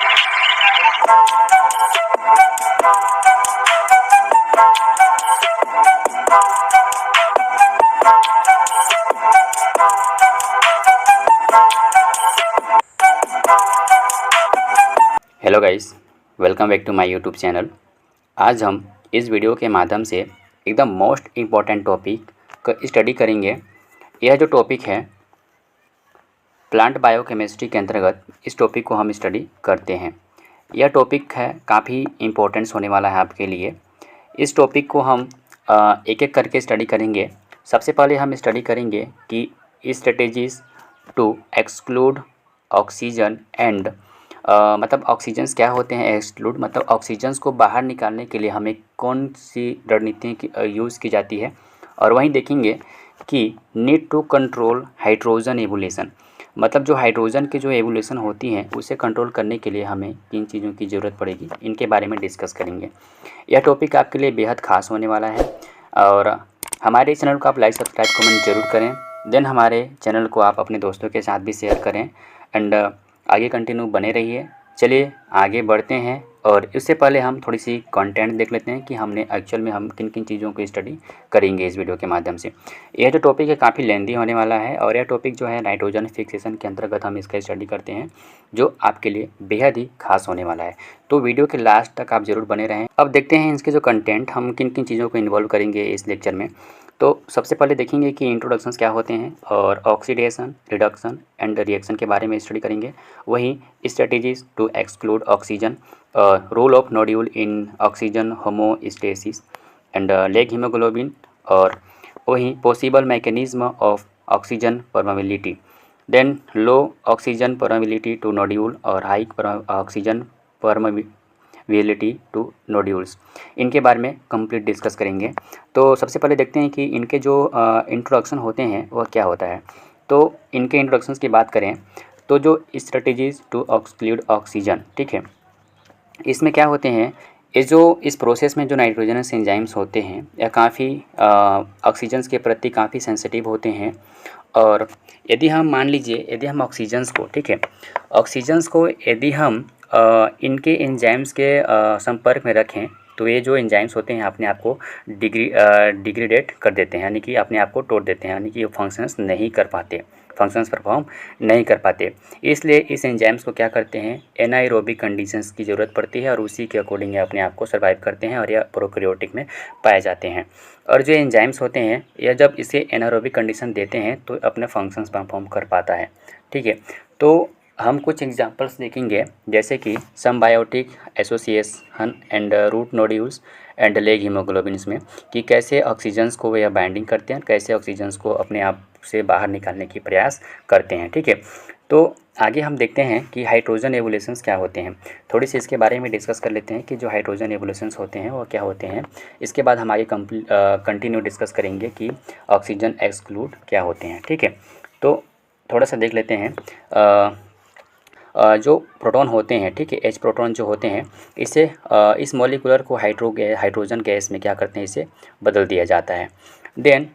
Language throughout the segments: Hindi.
Hello guys, welcome back to my YouTube channel. आज हम इस वीडियो के माध्यम से एकदम मोस्ट इम्पॉर्टेंट टॉपिक का स्टडी करेंगे। यह जो टॉपिक है प्लांट बायोकेमिस्ट्री के अंतर्गत इस टॉपिक को हम स्टडी करते हैं। यह टॉपिक है काफ़ी इम्पोर्टेंस होने वाला है आपके लिए। इस टॉपिक को हम एक एक करके स्टडी करेंगे। सबसे पहले हम स्टडी करेंगे कि strategies to exclude oxygen and मतलब ऑक्सीजन्स क्या होते हैं, एक्सक्लूड मतलब ऑक्सीजन्स को बाहर निकालने के लिए हमें कौन सी रणनीतियाँ यूज़ की जाती है। और वहीं देखेंगे कि need to control hydrogen evolution, मतलब जो हाइड्रोजन की जो एवोल्यूशन होती है उसे कंट्रोल करने के लिए हमें किन चीज़ों की ज़रूरत पड़ेगी, इनके बारे में डिस्कस करेंगे। यह टॉपिक आपके लिए बेहद ख़ास होने वाला है और हमारे चैनल को आप लाइक सब्सक्राइब कमेंट जरूर करें। देन हमारे चैनल को आप अपने दोस्तों के साथ भी शेयर करें एंड आगे कंटिन्यू बने रहिए। चलिए आगे बढ़ते हैं और इससे पहले हम थोड़ी सी कंटेंट देख लेते हैं कि हमने एक्चुअल में हम किन किन चीज़ों को स्टडी करेंगे इस वीडियो के माध्यम से। यह जो टॉपिक है काफ़ी लेंदी होने वाला है और यह टॉपिक जो है नाइट्रोजन फिक्सेशन के अंतर्गत हम इसका स्टडी करते हैं, जो आपके लिए बेहद ही खास होने वाला है। तो वीडियो के लास्ट तक आप ज़रूर बने रहें। अब देखते हैं इसके जो कंटेंट हम किन किन चीज़ों को इन्वॉल्व करेंगे इस लेक्चर में। तो सबसे पहले देखेंगे कि इंट्रोडक्शंस क्या होते हैं और ऑक्सीडेशन, रिडक्शन एंड रिएक्शन के बारे में स्टडी करेंगे। वहीं strategies to exclude oxygen, role of nodule in oxygen homeostasis and leghaemoglobin, और वहीं possible mechanism of oxygen permeability, then low oxygen permeability to nodule और high oxygen permeability to nodules, इनके बारे में कंप्लीट डिस्कस करेंगे। तो सबसे पहले देखते हैं कि इनके जो इंट्रोडक्शन होते हैं वह क्या होता है। तो इनके इंट्रोडक्शंस की बात करें तो जो स्ट्रेटेजीज टू एक्सक्लूड ऑक्सीजन, ठीक है, इसमें क्या होते हैं, इस प्रोसेस में जो नाइट्रोजनस एंजाइम्स होते हैं यह काफ़ी ऑक्सीजन्स के प्रति काफ़ी सेंसिटिव होते हैं। और यदि हम मान लीजिए यदि हम ऑक्सीजन्स को, ठीक है, ऑक्सीजन्स को यदि हम इनके एंजाइम्स के संपर्क में रखें तो ये जो एंजाइम्स होते हैं अपने आप को डिग्रेडेट कर देते हैं, यानी कि अपने आप को तोड़ देते हैं, यानी कि ये फंक्शंस नहीं कर पाते, फंक्शंस परफॉर्म नहीं कर पाते। इसलिए इस एंजाइम्स को क्या करते हैं, एनाएरोबिक कंडीशंस की ज़रूरत पड़ती है और उसी के अकॉर्डिंग अपने आप को सर्वाइव करते हैं और यह प्रोकैरियोटिक में पाए जाते हैं। और जो एंजाइम्स होते हैं यह जब इसे एनाएरोबिक कंडीशन देते हैं तो अपने फंक्शंस परफॉर्म कर पाता है, ठीक है। तो हम कुछ एग्जांपल्स देखेंगे जैसे कि symbiotic association and root nodules and leghaemoglobins में, कि कैसे ऑक्सीजन्स को यह बाइंडिंग करते हैं, कैसे ऑक्सीजन्स को अपने आप से बाहर निकालने की प्रयास करते हैं, ठीक है। तो आगे हम देखते हैं कि हाइड्रोजन एवोल्यूशंस क्या होते हैं। थोड़ी सी इसके बारे में डिस्कस कर लेते हैं कि जो हाइड्रोजन एवोल्यूशंस होते हैं वो क्या होते हैं। इसके बाद हम आगे कंटिन्यू डिस्कस करेंगे कि ऑक्सीजन एक्सक्लूड क्या होते हैं, ठीक है। तो थोड़ा सा देख लेते हैं जो प्रोटॉन होते हैं, ठीक है, एच प्रोटॉन जो होते हैं, इसे इस मॉलिक्यूलर को हाइड्रोजन गैस में क्या करते हैं, इसे बदल दिया जाता है। देन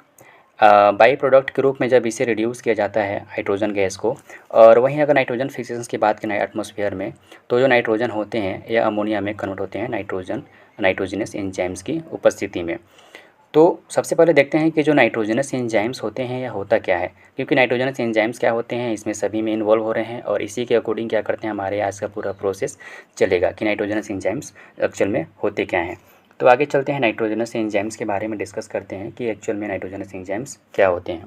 बाई प्रोडक्ट के रूप में जब इसे रिड्यूस किया जाता है हाइड्रोजन गैस को, और वहीं अगर नाइट्रोजन फिक्सेशन की बात करें एटमॉस्फेयर में, तो जो नाइट्रोजन होते हैं यह अमोनिया में कन्वर्ट होते हैं नाइट्रोजनस एंजाइम्स की उपस्थिति में। तो सबसे पहले देखते हैं कि जो नाइट्रोजनस एंजाइम्स होते हैं यह होता क्या है, क्योंकि नाइट्रोजनस एंजाइम्स क्या होते हैं इसमें सभी में इन्वॉल्व हो रहे हैं और इसी के अकॉर्डिंग क्या करते हैं हमारे आज का पूरा प्रोसेस चलेगा कि नाइट्रोजनस एंजाइम्स एक्चुअल में होते क्या हैं। तो आगे चलते हैं, नाइट्रोजनस एंजाइम्स के बारे में डिस्कस करते हैं कि एक्चुअल में नाइट्रोजनस एंजाइम्स क्या होते हैं।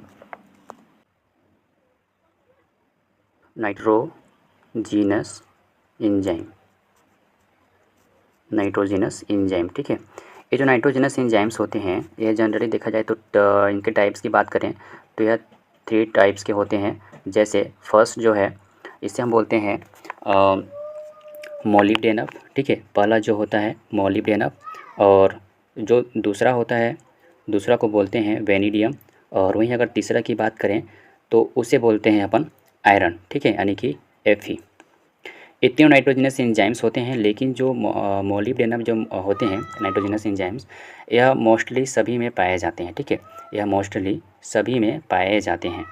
नाइट्रोजीनस एंजाइम, ठीक है। ये जो नाइट्रोजनस एंजाइम्स होते हैं यह जनरली देखा जाए तो इनके टाइप्स की बात करें तो यह 3 टाइप्स के होते हैं। जैसे फर्स्ट जो है इसे हम बोलते हैं मोलिब्डेनम, ठीक है, पहला जो होता है मोलिब्डेनम, और जो दूसरा होता है दूसरा को बोलते हैं वेनिडियम, और वहीं अगर तीसरा की बात करें तो उसे बोलते हैं अपन आयरन, ठीक है, यानी कि Fe। ये तीनों नाइट्रोजनस एंजाइम्स होते हैं, लेकिन जो मोलिब्डेनम जो होते हैं नाइट्रोजनस एंजाइम्स यह मोस्टली सभी में पाए जाते हैं, ठीक है, यह मोस्टली सभी में पाए जाते हैं।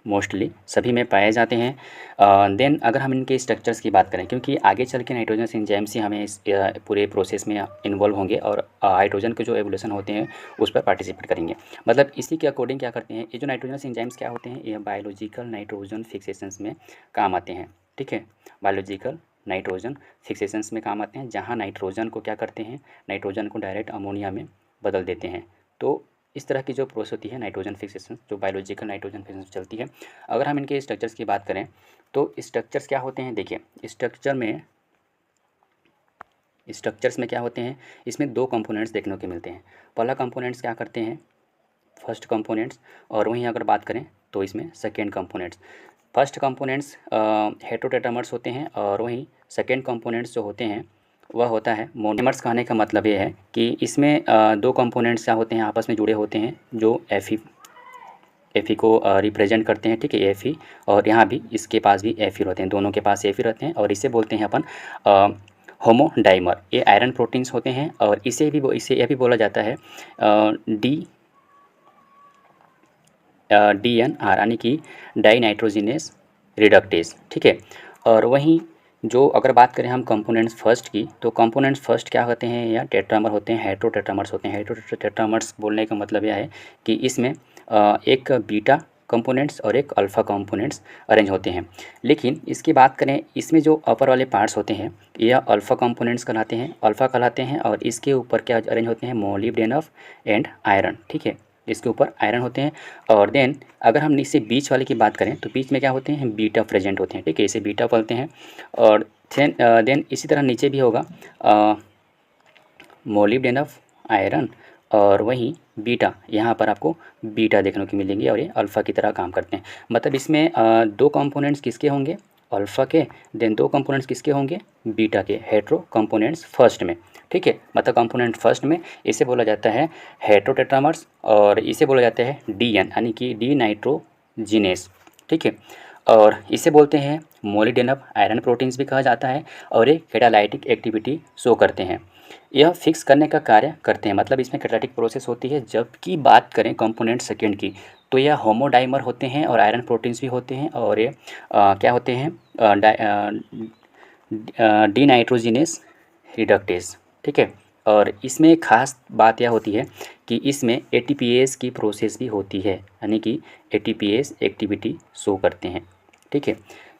मोस्टली सभी में पाए जाते हैं। देन अगर हम इनके स्ट्रक्चर्स की बात करें, क्योंकि आगे चल के नाइट्रोजन एंजाइम्स ही हमें इस पूरे प्रोसेस में इन्वॉल्व होंगे और हाइड्रोजन के जो एवोल्यूशन होते हैं उस पर पार्टिसिपेट करेंगे। मतलब इसी के अकॉर्डिंग क्या करते हैं, ये जो नाइट्रोजन एंजाइम्स क्या होते हैं, ये बायोलॉजिकल नाइट्रोजन फिक्सेशंस में काम आते हैं। ठीक है, बायोलॉजिकल नाइट्रोजन फिक्सेशंस में काम आते हैं, जहाँ नाइट्रोजन को क्या करते हैं, नाइट्रोजन को डायरेक्ट अमोनिया में बदल देते हैं। तो इस तरह की जो प्रोसेस होती है नाइट्रोजन फिक्सेशन, जो बायोलॉजिकल नाइट्रोजन फिक्सेशन चलती है। अगर हम इनके स्ट्रक्चर्स की बात करें तो स्ट्रक्चर्स क्या होते हैं, देखिए स्ट्रक्चर्स में क्या होते हैं, इसमें दो कंपोनेंट्स देखने को मिलते हैं। पहला कंपोनेंट्स क्या करते हैं, फर्स्ट कंपोनेंट्स, और वहीं अगर बात करें तो इसमें सेकेंड कंपोनेंट्स। फर्स्ट कंपोनेंट्स हेटेरोटेट्रामर्स होते हैं और वहीं सेकेंड कंपोनेंट्स जो होते हैं वह होता है मोनोमर्स। कहने का मतलब ये है कि इसमें दो कंपोनेंट्स क्या होते हैं, आपस में जुड़े होते हैं, जो एफी को रिप्रेजेंट करते हैं। ठीक है, एफी, और यहाँ भी इसके पास भी एफी रहते हैं, दोनों के पास एफी रहते हैं, और इसे बोलते हैं अपन होमोडाइमर। ये आयरन प्रोटीन्स होते हैं और इसे यह भी बोला जाता है DNR, यानी कि डाई नाइट्रोजिनेस रिडक्टेज। ठीक है, और वहीं जो अगर बात करें हम कंपोनेंट्स फर्स्ट की, तो कंपोनेंट्स फर्स्ट क्या होते हैं, या टेट्रामर होते हैं, हेटेरोटेट्रामर्स होते हैं। हेटेरोटेट्रामर्स बोलने का मतलब यह है कि इसमें एक बीटा कंपोनेंट्स और एक अल्फ़ा कंपोनेंट्स अरेंज होते हैं। लेकिन इसकी बात करें, इसमें जो अपर वाले पार्ट्स होते हैं यह अल्फ़ा कंपोनेंट्स कहलाते हैं, और इसके ऊपर क्या अरेंज होते हैं, मोलिब्डेनम एंड आयरन। ठीक है, इसके ऊपर आयरन होते हैं। और देन अगर हम इससे बीच वाले की बात करें तो बीच में क्या होते हैं, बीटा प्रेजेंट होते हैं। ठीक है, इसे बीटा बोलते हैं। और देन इसी तरह नीचे भी होगा मोलिब्डेनम, आयरन, और वहीं बीटा, यहाँ पर आपको बीटा देखने को मिलेंगे और ये अल्फ़ा की तरह काम करते हैं। मतलब इसमें दो कंपोनेंट्स किसके होंगे, अल्फ़ा के, देन दो कंपोनेंट्स किसके होंगे, बीटा के, हेट्रो कंपोनेंट्स फर्स्ट में। ठीक है, मतलब कंपोनेंट फर्स्ट में इसे बोला जाता है हेटेरोटेट्रामर्स, और इसे बोला जाता है DN, यानी कि डी नाइट्रोजिनेस। ठीक है, और इसे बोलते हैं मोलिडेनम आयरन प्रोटीन्स भी कहा जाता है, और ये कैटालाइटिक एक्टिविटी शो करते हैं। यह फिक्स करने का कार्य करते हैं, मतलब इसमें कैटालाइटिक प्रोसेस होती है। जबकि बात करें कंपोनेंट सेकेंड की, तो यह होमोडाइमर होते हैं और आयरन प्रोटीन्स भी होते हैं, और ये क्या होते हैं, डी नाइट्रोजिनेस रिडक्टेज। ठीक है, और इसमें एक खास बात यह होती है कि इसमें ATPase की प्रोसेस भी होती है, यानी कि ATPase एक्टिविटी शो करते हैं। ठीक है,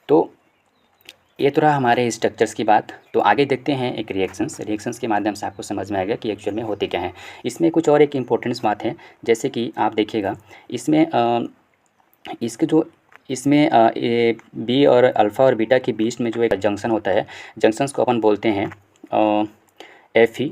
तो ये तो रहा हमारे स्ट्रक्चर्स की बात। तो आगे देखते हैं एक रिएक्शंस के माध्यम से आपको समझ में आएगा कि एक्चुअल में होते क्या हैं। इसमें कुछ और एक इम्पोर्टेंस बात है, जैसे कि आप देखिएगा इसमें ए बी और अल्फ़ा और बीटा के बीच में जो एक जंक्शन होता है, जंक्शंस को अपन बोलते हैं एफी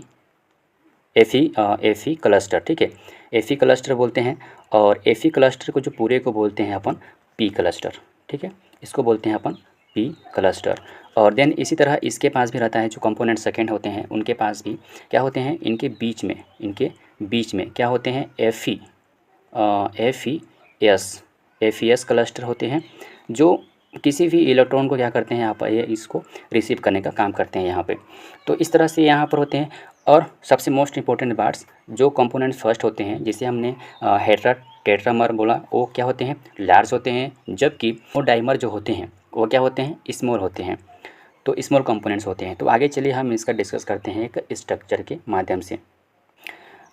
क्लस्टर। ठीक है, एफी क्लस्टर बोलते हैं, और एफी क्लस्टर को जो पूरे को बोलते हैं अपन पी क्लस्टर। ठीक है, इसको बोलते हैं अपन पी क्लस्टर। और देन इसी तरह इसके पास भी रहता है, जो कंपोनेंट सेकेंड होते हैं उनके पास भी क्या होते हैं, इनके बीच में क्या होते हैं, एफीएस क्लस्टर होते हैं, जो किसी भी इलेक्ट्रॉन को क्या करते हैं, यहाँ पर ये इसको रिसीव करने का काम करते हैं यहाँ पे। तो इस तरह से यहाँ पर होते हैं। और सबसे मोस्ट इंपॉर्टेंट पार्ट्स, जो कंपोनेंट्स फर्स्ट होते हैं, जिसे हमने टेट्रामर बोला, वो क्या होते हैं, लार्ज होते हैं, जबकि वो डाइमर जो होते हैं वो क्या होते हैं, स्मॉल होते हैं। तो स्मॉल कंपोनेंट्स होते हैं। तो आगे चलिए हम इसका डिस्कस करते हैं एक स्ट्रक्चर के माध्यम से।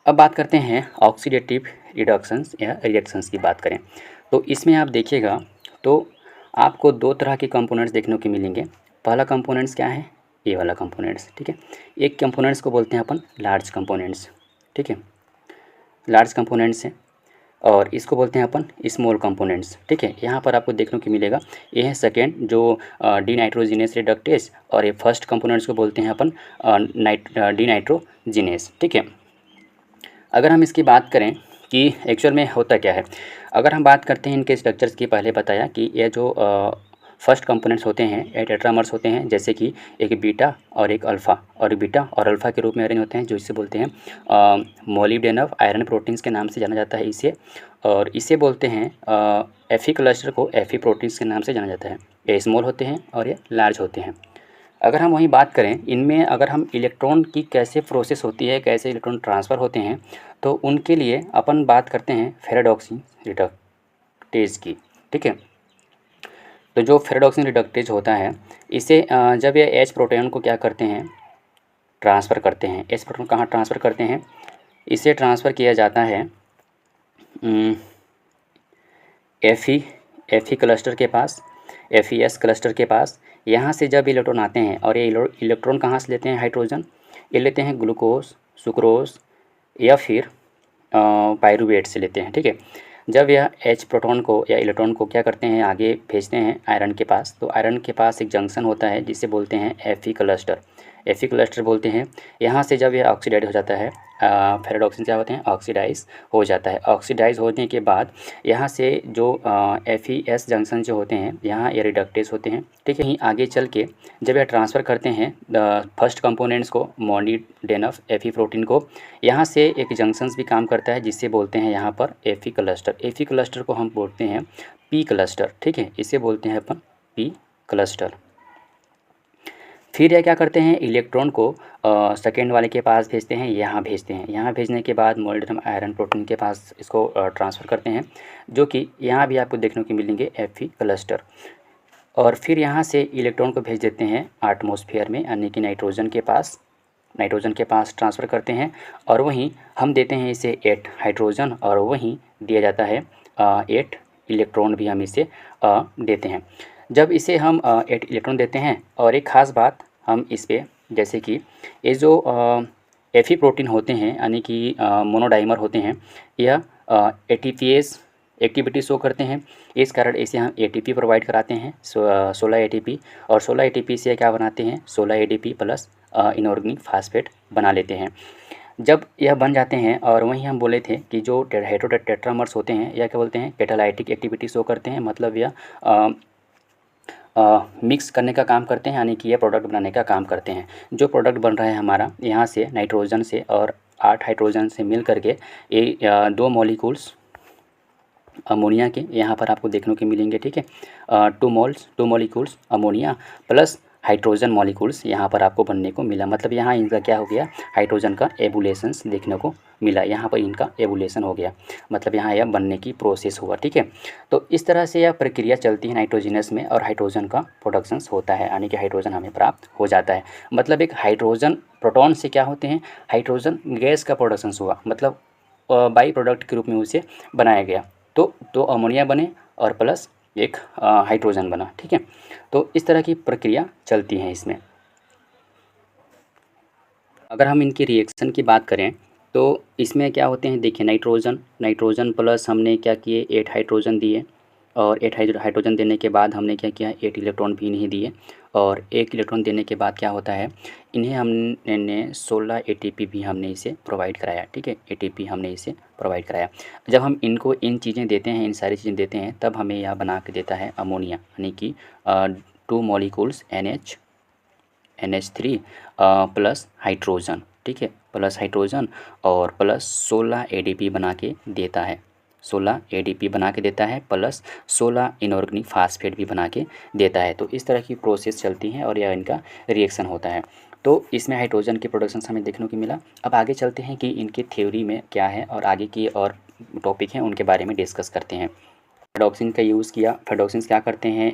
अब बात करते हैं ऑक्सीडेटिव रिडक्शंस या रिएक्शंस की बात करें, तो इसमें आप देखिएगा तो आपको दो तरह के कंपोनेंट्स देखने को मिलेंगे। पहला कंपोनेंट्स क्या है, ये वाला कंपोनेंट्स। ठीक है, एक कंपोनेंट्स को बोलते हैं अपन लार्ज कंपोनेंट्स। ठीक है, लार्ज कंपोनेंट्स हैं, और इसको बोलते हैं अपन स्मॉल कंपोनेंट्स। ठीक है, यहाँ पर आपको देखने को मिलेगा, ये है सेकेंड जो डी नाइट्रोजिनेस रिडक्टेज, और ये फर्स्ट कंपोनेंट्स को बोलते हैं अपन डी नाइट्रोजिनेस। ठीक है, अगर हम इसकी बात करें कि एक्चुअल में होता क्या है, अगर हम बात करते हैं इनके स्ट्रक्चर्स की, पहले बताया कि ये जो फर्स्ट कंपोनेंट्स होते हैं ये टेट्रामर्स होते हैं, जैसे कि एक बीटा और एक अल्फ़ा, और बीटा और अल्फ़ा के रूप में अरेंज होते हैं, जो इसे बोलते हैं मोलिब्डेनम आयरन प्रोटीन्स के नाम से जाना जाता है इसे, और इसे बोलते हैं एफी क्लस्टर को एफी प्रोटीन्स के नाम से जाना जाता है। ये स्मॉल होते हैं और ये लार्ज होते हैं। अगर हम वहीं बात करें इनमें, अगर हम इलेक्ट्रॉन की कैसे प्रोसेस होती है, कैसे इलेक्ट्रॉन ट्रांसफ़र होते हैं, तो उनके लिए अपन बात करते हैं फेराडॉक्सी रिडक्टेज की। ठीक है, तो जो फेरेडॉक्सिन रिडक्टेज होता है, इसे जब ये एच प्रोटॉन को क्या करते हैं, ट्रांसफ़र करते हैं। एच प्रोटॉन कहाँ ट्रांसफ़र करते हैं, इसे ट्रांसफ़र किया जाता है एफ ई क्लस्टर के पास, एफ क्लस्टर के पास। यहाँ से जब इलेक्ट्रॉन आते हैं और ये इलेक्ट्रॉन कहाँ से लेते हैं, हाइड्रोजन, ये लेते हैं ग्लूकोज, सुक्रोज या फिर पायरूवेट से लेते हैं। ठीक है, जब यह एच प्रोटॉन को या इलेक्ट्रॉन को क्या करते हैं, आगे भेजते हैं आयरन के पास, तो आयरन के पास एक जंक्शन होता है जिसे बोलते हैं एफ क्लस्टर, एफ क्लस्टर बोलते हैं। यहाँ से जब यह ऑक्सीडाइज हो जाता है, फेरेडॉक्सिन क्या होते हैं, ऑक्सीडाइज हो जाता है। ऑक्सीडाइज होने के बाद यहाँ से जो एफ जंक्शन जो होते हैं, यहाँ ये रिडक्टेज होते हैं। ठीक है, यहीं आगे चल के जब यह ट्रांसफ़र करते हैं फर्स्ट कंपोनेंट्स को, मोनिडेनफ एफ प्रोटीन को, यहाँ से एक जंक्शंस भी काम करता है जिससे बोलते हैं यहाँ पर एफ क्लस्टर। एफ क्लस्टर को हम बोलते हैं पी क्लस्टर। ठीक है, इसे बोलते हैं अपन पी क्लस्टर। फिर यह क्या करते हैं, इलेक्ट्रॉन को सेकेंड वाले के पास भेजते हैं, यहाँ भेजते हैं। यहाँ भेजने के बाद मोलिब्डेनम आयरन प्रोटीन के पास इसको ट्रांसफ़र करते हैं, जो कि यहाँ भी आपको देखने को मिलेंगे एफ क्लस्टर। और फिर यहाँ से इलेक्ट्रॉन को भेज देते हैं एटमॉस्फेयर में, यानी कि नाइट्रोजन के पास ट्रांसफ़र करते हैं। और वहीं हम देते हैं इसे 8 हाइड्रोजन, और वहीं दिया जाता है 8 इलेक्ट्रॉन भी हम इसे देते हैं। जब इसे हम 8 इलेक्ट्रॉन देते हैं, और एक ख़ास बात हम इस पे, जैसे कि ये जो एफ प्रोटीन होते हैं, यानी कि मोनोडाइमर होते हैं, यह एटीपीएस एक्टिविटी शो करते हैं। इस कारण इसे हम एटीपी प्रोवाइड कराते हैं, 16 एटीपी। और 16 एटीपी से क्या बनाते हैं, 16 एटीपी प्लस इनऑर्गेनिक फास्फेट बना लेते हैं। जब यह बन जाते हैं, और वहीं हम बोले थे कि जो हेटेरोटेट्रामर्स होते हैं, यह क्या बोलते हैं, कैटालाइटिक एक्टिविटी शो करते हैं, मतलब यह मिक्स करने का काम करते हैं, यानी कि ये प्रोडक्ट बनाने का काम करते हैं। जो प्रोडक्ट बन रहा है हमारा, यहाँ से नाइट्रोजन से और 8 हाइड्रोजन से मिल करके ये 2 मॉलिक्यूल्स अमोनिया के यहाँ पर आपको देखने को मिलेंगे। ठीक है, 2 molecules ammonia plus hydrogen molecules यहाँ पर आपको बनने को मिला। मतलब यहाँ इनका क्या हो गया, हाइड्रोजन का एबुलेशंस देखने को मिला, यहाँ पर इनका एबुलेशन हो गया, मतलब यहाँ यह बनने की प्रोसेस हुआ। ठीक है, तो इस तरह से यह प्रक्रिया चलती है नाइट्रोजनस में, और हाइड्रोजन का प्रोडक्शंस होता है, यानी कि हाइड्रोजन हमें प्राप्त हो जाता है। मतलब एक हाइड्रोजन प्रोटॉन से क्या होते हैं, हाइड्रोजन गैस का प्रोडक्शंस हुआ, मतलब बाई प्रोडक्ट के रूप में उसे बनाया गया। तो 2 अमोनिया बने और प्लस एक हाइड्रोजन बना। ठीक है, तो इस तरह की प्रक्रिया चलती है इसमें। अगर हम इनकी रिएक्शन की बात करें, तो इसमें क्या होते हैं, देखिए नाइट्रोजन प्लस हमने क्या किए, 8 हाइड्रोजन दिए, और 8 हाइड्रोजन देने के बाद हमने क्या किया, 8 इलेक्ट्रॉन भी नहीं दिए। और 1 इलेक्ट्रॉन देने के बाद क्या होता है, इन्हें हमने 16 एटीपी भी हमने इसे प्रोवाइड कराया। ठीक है, एटीपी हमने इसे प्रोवाइड कराया। जब हम इनको इन चीज़ें देते हैं, इन सारी चीज़ें देते हैं, तब हमें यह बना के देता है अमोनिया, यानी कि 2 मॉलिक्यूल्स NH3 प्लस हाइड्रोजन। ठीक है, प्लस हाइड्रोजन और प्लस 16 एडीपी बना के देता है, 16 एडीपी बना के देता है, प्लस 16 इनऑर्गेनिक फास्फेट भी बना के देता है। तो इस तरह की प्रोसेस चलती है, और यह इनका रिएक्शन होता है। तो इसमें हाइड्रोजन के प्रोडक्शन हमें देखने को मिला। अब आगे चलते हैं कि इनकी थ्योरी में क्या है, और आगे की और टॉपिक हैं उनके बारे में डिस्कस करते हैं। फेरेडॉक्सिन का यूज़ किया। फेरेडॉक्सिन क्या करते हैं,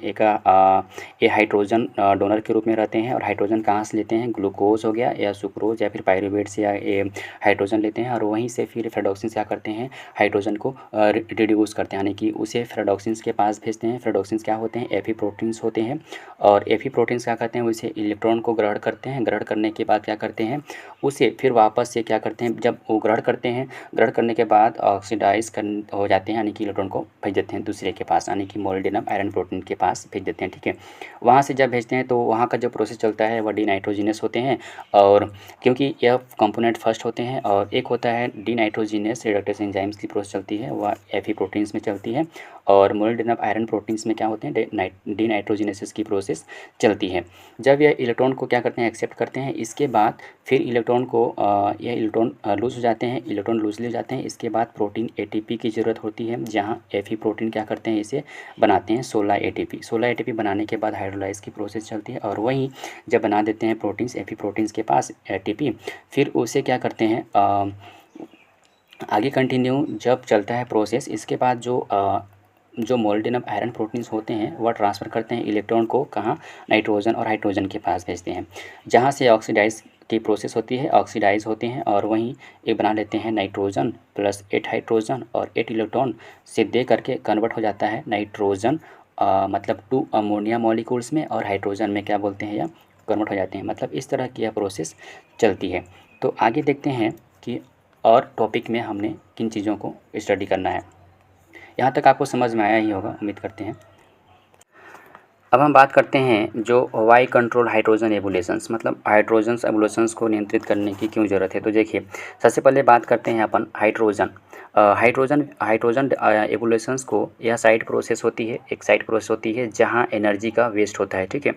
ये हाइड्रोजन डोनर के रूप में रहते हैं, और हाइड्रोजन कहाँ से लेते हैं, ग्लूकोज हो गया या सुक्रोज या फिर पायरूवेट से, या ये हाइड्रोजन लेते हैं, और वहीं से फिर फेरेडॉक्सिन क्या करते हैं, हाइड्रोजन को रिड्यूस करते हैं, यानी कि उसे फेरेडॉक्सिन के पास भेजते हैं। फेरेडॉक्सिन क्या होते हैं, एफी प्रोटीन्स होते हैं, और एफी प्रोटीन्स क्या करते हैं, उसे इलेक्ट्रॉन को ग्रहण करते हैं। ग्रहण करने के बाद क्या करते हैं, उसे फिर वापस से क्या करते हैं, जब वो ग्रहण करते हैं, ग्रहण करने के बाद ऑक्सीडाइज हो जाते हैं, यानी कि इलेक्ट्रॉन को भेज देते हैं दूसरे के पास, यानी कि मोलिब्डेनम आयरन प्रोटीन के पास भेज देते हैं। ठीक है, वहाँ से जब भेजते हैं तो वहाँ का जो प्रोसेस चलता है वह डीनाइट्रोजिनस होते हैं, और क्योंकि यह कंपोनेंट फर्स्ट होते हैं, और एक होता है डीनाइट्रोजिनस रिडक्टेज एंजाइम्स की प्रोसेस चलती है, वह एफी प्रोटीन्स में चलती है, और मोलिब्डेनम आयरन प्रोटीन्स में क्या होते हैं, डीनाइट्रोजिनेसिस की प्रोसेस चलती है। जब यह इलेक्ट्रॉन को क्या करते हैं, एक्सेप्ट करते हैं, इसके बाद फिर इलेक्ट्रॉन को यह इलेक्ट्रॉन लूज हो जाते हैं, इलेक्ट्रॉन लूजली हो जाते हैं। इसके बाद प्रोटीन एटीपी की ज़रूरत होती है, जहाँ एफी प्रोटीन क्या करते हैं, इसे बनाते हैं 16 एटीपी। 16 एटीपी बनाने के बाद हाइड्रोलाइज की प्रोसेस चलती है, और वहीं जब बना देते हैं प्रोटीन्स, एफी प्रोटीन्स के पास एटीपी, फिर उसे क्या करते हैं, आगे कंटिन्यू जब चलता है प्रोसेस, इसके बाद जो जो मोलिडिनम आयरन प्रोटीन्स होते हैं वह ट्रांसफ़र करते हैं इलेक्ट्रॉन को कहाँ, नाइट्रोजन और हाइड्रोजन के पास भेजते हैं, जहाँ से ऑक्सीडाइज की प्रोसेस होती है, ऑक्सीडाइज होते हैं और वहीं एक बना लेते हैं नाइट्रोजन प्लस 8 हाइड्रोजन और 8 इलेक्ट्रॉन से दे करके कन्वर्ट हो जाता है नाइट्रोजन मतलब 2 अमोनिया मॉलिक्यूल्स में, और हाइड्रोजन में क्या बोलते हैं या कन्वर्ट हो जाते हैं। मतलब इस तरह की यह प्रोसेस चलती है। तो आगे देखते हैं कि और टॉपिक में हमने किन चीज़ों को स्टडी करना है। यहाँ तक आपको समझ में आया ही होगा, उम्मीद करते हैं। अब हम बात करते हैं जो वाई कंट्रोल हाइड्रोजन एवोल्यूशंस, मतलब हाइड्रोजन एवोल्यूशंस को नियंत्रित करने की क्यों ज़रूरत है। तो देखिए, सबसे पहले बात करते हैं अपन हाइड्रोजन हाइड्रोजन एवोल्यूशंस को, यह साइड प्रोसेस होती है, एक साइड प्रोसेस होती है जहाँ एनर्जी का वेस्ट होता है, ठीक है।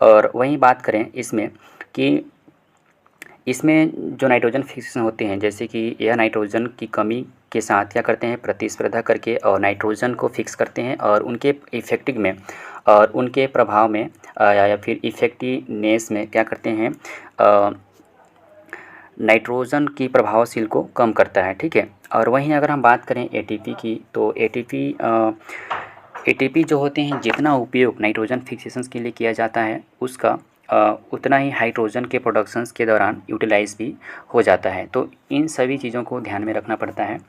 और वहीं बात करें इसमें कि इसमें जो नाइट्रोजन फिक्सेशन होते हैं, जैसे कि यह नाइट्रोजन की कमी के साथ क्या करते हैं, प्रतिस्पर्धा करके और नाइट्रोजन को फिक्स करते हैं, और उनके इफेक्टिव में और उनके प्रभाव में या फिर इफेक्टिवनेस में क्या करते हैं, नाइट्रोजन की प्रभावशील को कम करता है, ठीक है। और वहीं अगर हम बात करें एटीपी की, तो एटीपी जो होते हैं, जितना उपयोग नाइट्रोजन फिक्सेशंस के लिए किया जाता है उसका उतना ही हाइड्रोजन के प्रोडक्शंस के दौरान यूटिलाइज भी हो जाता है। तो इन सभी चीज़ों को ध्यान में रखना पड़ता है।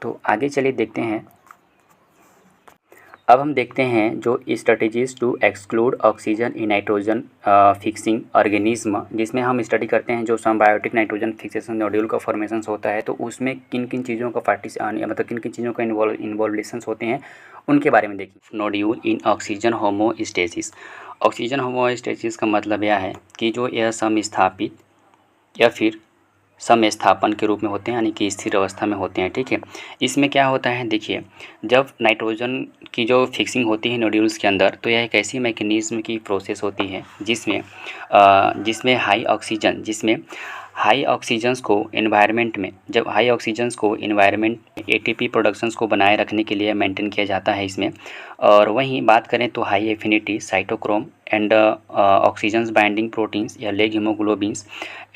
तो आगे चलिए देखते हैं। अब हम देखते हैं जो strategies to exclude oxygen in nitrogen fixing organism, जिसमें हम स्टडी करते हैं जो सिम्बायोटिक नाइट्रोजन फिक्सेशन नोड्यूल का फॉर्मेशन होता है। तो उसमें किन किन चीज़ों का मतलब किन किन चीज़ों का इन्वॉल्वेशंस होते हैं उनके बारे में देखिए। Nodule in oxygen homeostasis. Oxygen homeostasis का मतलब यह है कि जो यह समस्थापित या फिर समस्थापन के रूप में होते हैं, यानी कि स्थिर अवस्था में होते हैं, ठीक है। इसमें क्या होता है, देखिए, जब नाइट्रोजन की जो फिक्सिंग होती है नोड्यूल्स के अंदर, तो यह एक ऐसी मैकेनिज्म की प्रोसेस होती है जिसमें हाई ऑक्सीजन्स को एनवायरनमेंट में, जब हाई ऑक्सीजन्स को एनवायरनमेंट एटीपी प्रोडक्शंस को बनाए रखने के लिए मेंटेन किया जाता है इसमें। और वहीं बात करें तो high affinity cytochrome and oxygens binding proteins या leghaemoglobins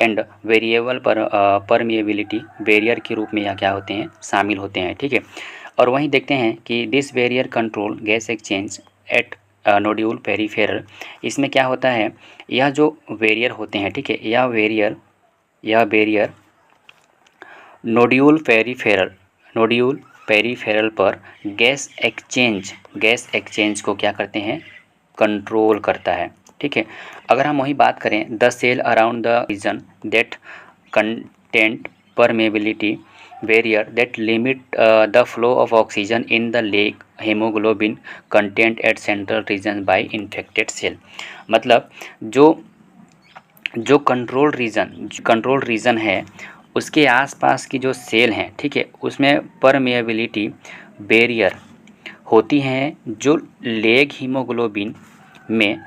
and variable permeability barrier के रूप में यह क्या होते हैं, शामिल होते हैं, ठीक है। और वहीं देखते हैं कि this barrier control gas exchange at nodule peripheral. इसमें क्या होता है, यह जो बैरियर होते हैं, ठीक है, यह बैरियर नोड्यूल पेरीफेरल पर गैस एक्सचेंज को क्या करते हैं, कंट्रोल करता है, ठीक है। अगर हम वही बात करें the cell around the region that content permeability barrier that limit the flow of oxygen in the leg haemoglobin content at central region by infected cell. मतलब जो कंट्रोल रीजन है उसके आसपास की जो सेल हैं, ठीक है, उसमें परमेबिलिटी बैरियर होती हैं जो लेग हीमोग्लोबिन में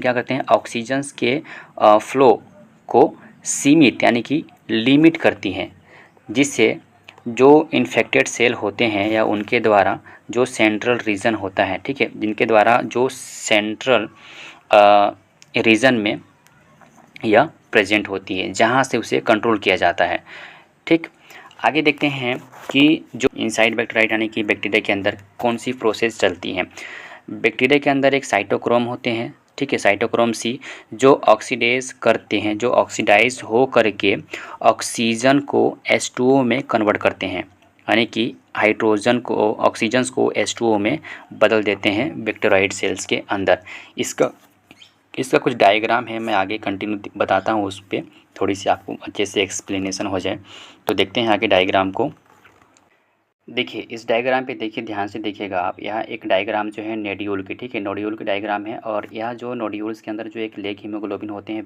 क्या करते हैं, ऑक्सीजन्स के फ्लो को सीमित यानी कि लिमिट करती हैं, जिससे जो इन्फेक्टेड सेल होते हैं या उनके द्वारा जो सेंट्रल रीजन होता है, ठीक है, जिनके द्वारा जो सेंट्रल रीजन में यह प्रेजेंट होती है, जहाँ से उसे कंट्रोल किया जाता है, ठीक। आगे देखते हैं कि जो इनसाइड बैक्टीरिया यानी कि बैक्टीरिया के अंदर कौन सी प्रोसेस चलती है। बैक्टीरिया के अंदर एक साइटोक्रोम होते हैं, ठीक है, साइटोक्रोम सी, जो ऑक्सीडाइज करते हैं, जो ऑक्सीडाइज हो करके ऑक्सीजन को H2O में कन्वर्ट करते हैं, यानी कि ऑक्सीजन को H2O में बदल देते हैं बैक्टीरियोइड सेल्स के अंदर। इसका कुछ डायग्राम है, मैं आगे कंटिन्यू बताता हूँ, उस पर थोड़ी सी आपको अच्छे से एक्सप्लेनेशन हो जाए। तो देखते हैं आगे डायग्राम को। देखिए, इस डायग्राम पे देखिए, ध्यान से देखिएगा आप। यहाँ एक डायग्राम जो है नोड्यूल की, ठीक है, नोड्यूल की डायग्राम है। और यह जो नोड्यूल्स के अंदर जो एक लेग हीमोग्लोबिन होते हैं,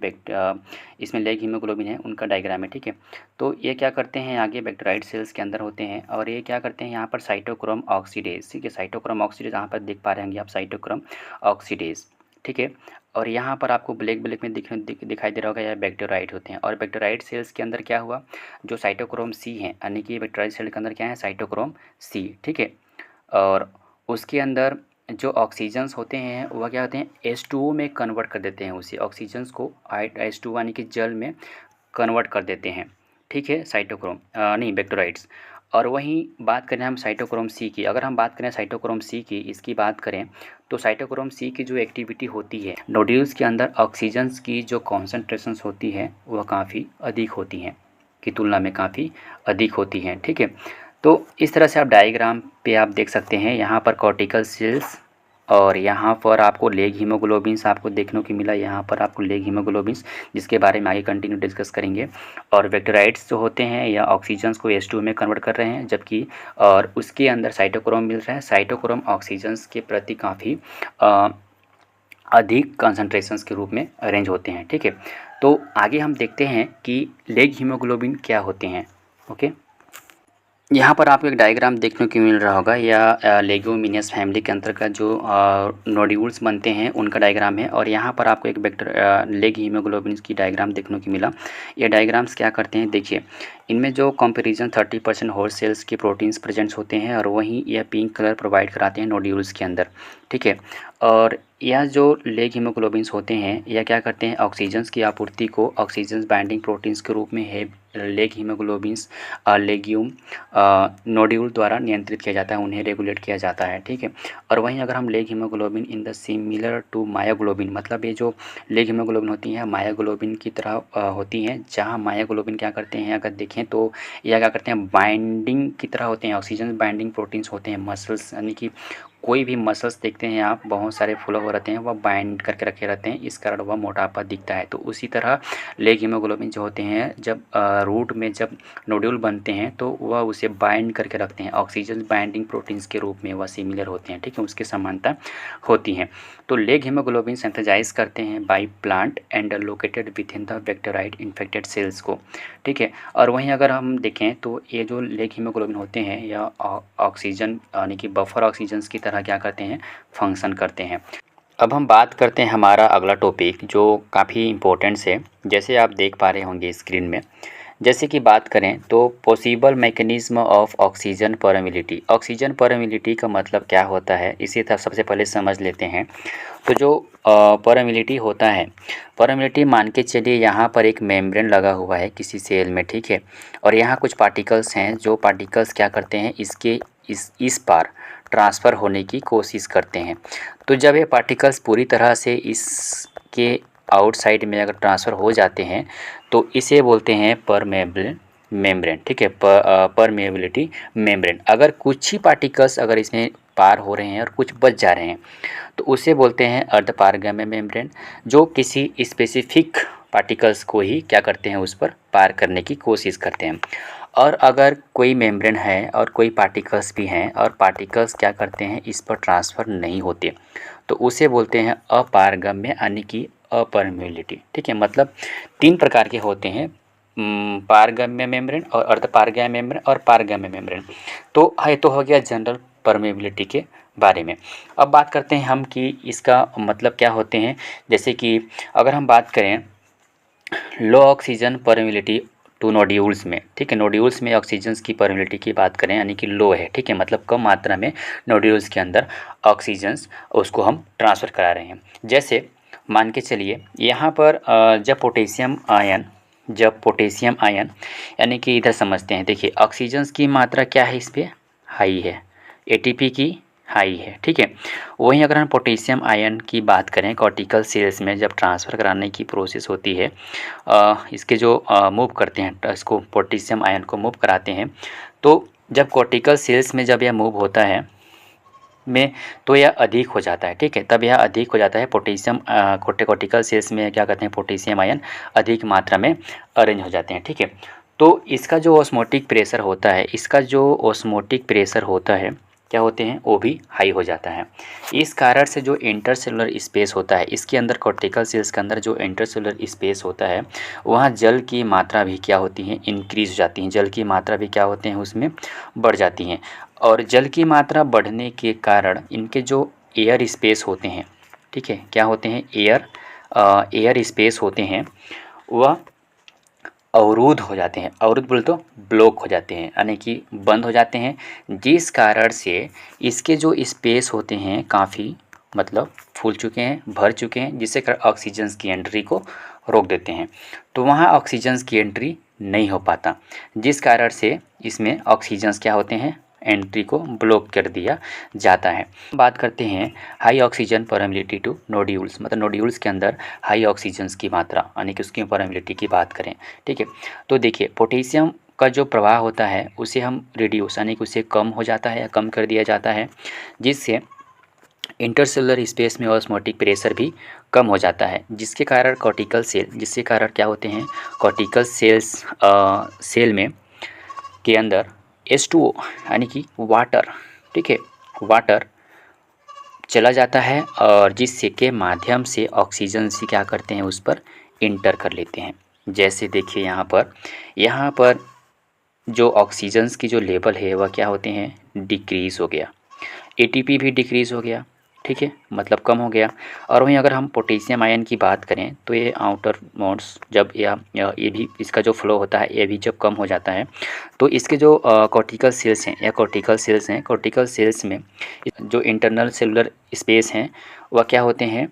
इसमें लेग हीमोग्लोबिन है, उनका डायग्राम है, ठीक है। तो ये क्या करते हैं, आगे बैक्टीरियोइड सेल्स के अंदर होते हैं, और ये क्या करते हैं, यहाँ पर साइटोक्रोम ऑक्सीडेज, ठीक है, साइटोक्रोम ऑक्सीडेज यहाँ पर देख पा रहे होंगे आप, साइटोक्रोम ऑक्सीडेज, ठीक है। और यहाँ पर आपको ब्लैक में दिखाई दे रहा होगा, यह बैक्टीरियोइड होते हैं। और बैक्टीरियोइड सेल्स के अंदर क्या हुआ, जो साइटोक्रोम सी है, यानी कि बैक्टीरियोइड सेल के अंदर क्या है, साइटोक्रोम सी, ठीक है। और उसके अंदर जो ऑक्सीजन्स होते हैं वह क्या होते हैं, H2O में कन्वर्ट कर देते हैं, उसे ऑक्सीजन्स को H2O यानी कि जल में कन्वर्ट कर देते हैं, ठीक है, साइटोक्रोम नहीं बैक्टीरियोइड्स। और वहीं बात करें हम साइटोक्रोम सी की, अगर हम बात करें साइटोक्रोम सी की, इसकी बात करें तो साइटोक्रोम सी की जो एक्टिविटी होती है, नोड्यूल्स के अंदर ऑक्सीजन्स की जो कॉन्सेंट्रेशंस होती है वह काफ़ी अधिक होती हैं की तुलना में काफ़ी अधिक होती हैं। ठीक है, तो इस तरह से आप डायग्राम पे आप देख सकते हैं, यहाँ पर कॉर्टिकल सेल्स और यहाँ पर आपको लेग हीमोग्लोबिन्स आपको देखने को मिला, यहाँ पर आपको लेग हीमोग्लोबिन्स, जिसके बारे में आगे कंटिन्यू डिस्कस करेंगे। और वेक्टराइट्स जो होते हैं या ऑक्सीजन्स को H2 में कन्वर्ट कर रहे हैं, जबकि और उसके अंदर साइटोक्रोम मिल रहा है। साइटोक्रोम ऑक्सीजन्स के प्रति काफ़ी अधिक कंसंट्रेशंस के रूप में अरेंज होते हैं। ठीक है, तो आगे हम देखते हैं कि लेग हीमोग्लोबिन क्या होते हैं। ओके, यहाँ पर आपको एक डायग्राम देखने को मिल रहा होगा, या लेग्यूमिनियस फैमिली के अंतर्गत जो नोड्यूल्स बनते हैं उनका डायग्राम है। और यहाँ पर आपको एक वेक्टर लेग हीमोग्लोबिन की डायग्राम देखने को मिला। ये डायग्राम्स क्या करते हैं, देखिए इनमें जो कंपैरिजन 30% होल सेल्स के प्रोटीन्स प्रेजेंट्स होते हैं और वहीं यह पिंक कलर प्रोवाइड कराते हैं नोड्यूल्स के अंदर। ठीक है, और यह जो लेग हीमोग्लोबिन्स होते हैं यह क्या करते हैं, ऑक्सीजन्स की आपूर्ति को ऑक्सीजन बाइंडिंग प्रोटीन्स के रूप में है लेग हीमोग्लोबिन्स लेग्यूम नोड्यूल द्वारा नियंत्रित किया जाता है, उन्हें रेगुलेट किया जाता है। ठीक है, और वहीं अगर हम leg haemoglobin in the similar to myoglobin, मतलब ये जो लेग हीमोग्लोबिन होती हैं मायोग्लोबिन की तरह होती हैं, जहाँ मायोग्लोबिन क्या करते हैं अगर देखें तो यह क्या करते हैं, बाइंडिंग की तरह होते हैं, ऑक्सीजन बाइंडिंग प्रोटीन्स होते हैं मसल्स, यानी कि कोई भी मसल्स देखते हैं आप बहुत सारे फुले हुए रहते हैं, वह बाइंड करके रखे रहते हैं, इस कारण वह मोटापा दिखता है। तो उसी तरह लेग हीमोग्लोबिन जो होते हैं जब रूट में जब नोड्यूल बनते हैं तो वह उसे बाइंड करके रखते हैं, ऑक्सीजन बाइंडिंग प्रोटीन्स के रूप में वह सिमिलर होते हैं। ठीक है, उसकी समानता होती हैं। तो लेग हीमोग्लोबिन सिंथेसाइज करते हैं by plant and located within the bacteroid infected cells को। ठीक है, और वहीं अगर हम देखें तो ये जो लेग हीमोग्लोबिन होते हैं या ऑक्सीजन यानी कि बफर ऑक्सीजन्स की तरह क्या करते हैं, फंक्शन करते हैं। अब हम बात करते हैं हमारा अगला टॉपिक जो काफ़ी इम्पोर्टेंट है, जैसे आप देख पा रहे होंगे स्क्रीन में। जैसे कि बात करें तो possible mechanism of oxygen permeability. Oxygen permeability का मतलब क्या होता है, इसी तरह सबसे पहले समझ लेते हैं। तो जो परमिलिटी होता है, परमिलिटी मान के चलिए यहाँ पर एक मेम्ब्रेन लगा हुआ है किसी सेल में। ठीक है, और यहाँ कुछ पार्टिकल्स हैं, जो पार्टिकल्स क्या करते हैं, इसके इस पार ट्रांसफ़र होने की कोशिश करते हैं। तो जब ये पार्टिकल्स पूरी तरह से इसके आउटसाइड में अगर ट्रांसफ़र हो जाते हैं तो इसे बोलते हैं परमेबल मेम्ब्रेन। ठीक है, परमेबिलिटी मेम्ब्रेन। अगर कुछ ही पार्टिकल्स अगर इसमें पार हो रहे हैं और कुछ बच जा रहे हैं तो उसे बोलते हैं अर्धपारगम्य मेम्ब्रेन, जो किसी स्पेसिफिक पार्टिकल्स को ही क्या करते हैं, उस पर पार करने की कोशिश करते हैं। और अगर कोई मेम्ब्रेन है और कोई पार्टिकल्स भी हैं और पार्टिकल्स क्या करते हैं, इस पर ट्रांसफ़र नहीं होते, तो उसे बोलते हैं अपारगम्य यानी कि अपरमेबिलिटी। ठीक है, मतलब 3 प्रकार के होते हैं, पारगम्य मेम्ब्रेन और अर्धपारगम्य मेम्ब्रेन और पारगम्य मेम्ब्रेन। तो है तो हो गया जनरल परमेबिलिटी के बारे में। अब बात करते हैं हम कि इसका मतलब क्या होते हैं। जैसे कि अगर हम बात करें लो ऑक्सीजन परमेबिलिटी टू नोड्यूल्स में, ठीक है, नोड्यूल्स में ऑक्सीजन की परमेबिलिटी की बात करें यानी कि लो है। ठीक है, मतलब कम मात्रा में नोड्यूल्स के अंदर ऑक्सीजन उसको हम ट्रांसफ़र करा रहे हैं। जैसे मान के चलिए यहाँ पर जब पोटेशियम आयन यानी कि इधर समझते हैं, देखिए ऑक्सीजन की मात्रा क्या है, इस पर हाई है, एटीपी की हाई है। ठीक है, वहीं अगर हम पोटेशियम आयन की बात करें, कॉर्टिकल सेल्स में जब ट्रांसफ़र कराने की प्रोसेस होती है, इसके जो मूव करते हैं, इसको पोटेशियम आयन को मूव कराते हैं, तो जब कॉर्टिकल सेल्स में जब यह मूव होता है में तो यह अधिक हो जाता है। ठीक है, तब यह अधिक हो जाता है पोटेशियम, कॉर्टिकल सेल्स में क्या कहते हैं, पोटेशियम आयन अधिक मात्रा में अरेंज हो जाते हैं। ठीक है, तो इसका जो ऑस्मोटिक प्रेशर होता है, क्या होते हैं, वो भी हाई हो जाता है। इस कारण से जो इंटरसेलुलर स्पेस होता है, इसके अंदर कॉर्टिकल सेल्स के अंदर जो इंटरसेलुलर स्पेस होता है, वहाँ जल की मात्रा भी क्या होती है, इंक्रीज हो जाती हैं, जल की मात्रा भी क्या होते हैं, उसमें बढ़ जाती हैं। और जल की मात्रा बढ़ने के कारण इनके जो एयर स्पेस होते हैं, ठीक है, क्या होते हैं, एयर स्पेस होते हैं, वह अवरुद्ध हो जाते हैं। अवरुद्ध बोले तो ब्लॉक हो जाते हैं, यानी कि बंद हो जाते हैं, जिस कारण से इसके जो स्पेस होते हैं काफ़ी मतलब फूल चुके हैं, भर चुके हैं, जिससे कारण ऑक्सीजन की एंट्री को रोक देते हैं। तो वहाँ ऑक्सीजन की एंट्री नहीं हो पाता, जिस कारण से इसमें ऑक्सीजन क्या होते हैं, एंट्री को ब्लॉक कर दिया जाता है। बात करते हैं high oxygen permeability to nodules, मतलब नोड्यूल्स के अंदर हाई ऑक्सीजन की मात्रा यानी कि उसकी परमिलिटी की बात करें। ठीक है, तो देखिए पोटेशियम का जो प्रवाह होता है उसे हम रिड्यूस यानी कि उसे कम हो जाता है या कम कर दिया जाता है, जिससे इंटरसेलुलर स्पेस में ऑस्मोटिक प्रेशर भी कम हो जाता है, जिसके कारण कॉर्टिकल सेल, जिसके कारण क्या होते हैं, कॉर्टिकल सेल्स सेल में के अंदर H2O यानी कि वाटर, ठीक है, वाटर चला जाता है और जिससे के माध्यम से ऑक्सीजन से क्या करते हैं, उस पर इंटर कर लेते हैं। जैसे देखिए यहाँ पर जो ऑक्सीजन की जो लेवल है वह क्या होते हैं, डिक्रीज़ हो गया, ATP भी डिक्रीज़ हो गया, ठीक है, मतलब कम हो गया। और वहीं अगर हम पोटेशियम आयन की बात करें तो ये आउटर मोड्स जब ये भी इसका जो फ्लो होता है ये भी जब कम हो जाता है तो इसके जो कॉर्टिकल सेल्स हैं या कॉर्टिकल सेल्स में जो इंटरनल सेलुलर स्पेस हैं वह क्या होते हैं,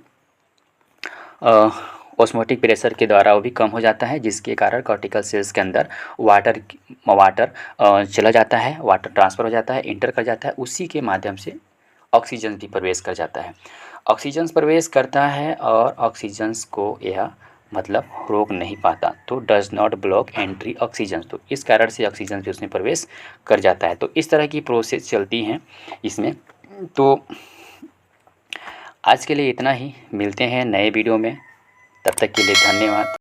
ऑस्मोटिक प्रेशर के द्वारा वो भी कम हो जाता है, जिसके कारण कॉर्टिकल सेल्स के अंदर वाटर चला जाता है, वाटर ट्रांसफ़र हो जाता है, इंटर कर जाता है, उसी के माध्यम से ऑक्सीजन भी प्रवेश कर जाता है। ऑक्सीजन प्रवेश करता है और ऑक्सीजन को यह मतलब रोक नहीं पाता, तो does not block entry oxygen, तो इस कारण से ऑक्सीजन भी उसमें प्रवेश कर जाता है। तो इस तरह की प्रोसेस चलती हैं इसमें। तो आज के लिए इतना ही, मिलते हैं नए वीडियो में, तब तक के लिए धन्यवाद।